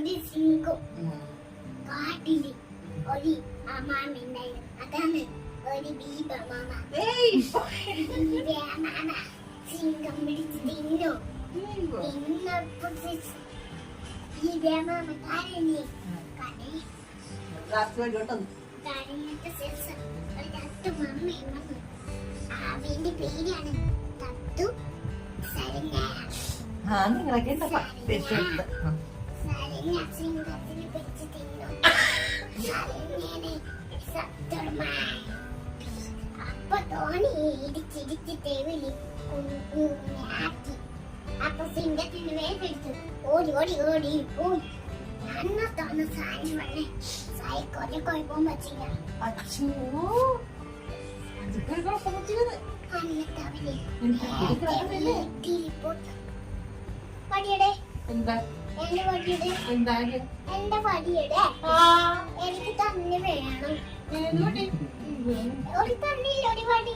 ഒരു സിംഗം കാട്ടില് ഒരു മാമ ഉണ്ടായിരുന്നു. അതാണ് ഒരു ബീബ മാമ. മാമ സിംഗം പിടിച്ച് തിന്നു. ഈ മാമ കരഞ്ഞു. കരഞ്ഞിട്ട് ശേഷം ഒരു തത്തു മമ്മയും വന്നു. അവന്റെ പേരാണ് തത്തു സരഞ്ഞ. സിംഗത്തിന് പിടിച്ച് തിന്നു. അപ്പൊ തോണി ഇടിച്ചിടിച്ചിട്ട് വിളി ആക്കി. അപ്പൊ സിംഗത്തിന് വേഗെടുത്തു ഓടി ഓടി ഓടി പോയി. അന്നത്തോന്ന് സായി വന്നെ സായി കൊറേ കുഴപ്പം പറ്റില്ല. എന്റെ പടിയുടെ എനിക്ക് തന്നെ വേണം. ഒരു തന്നില്ല ഒരു പടി.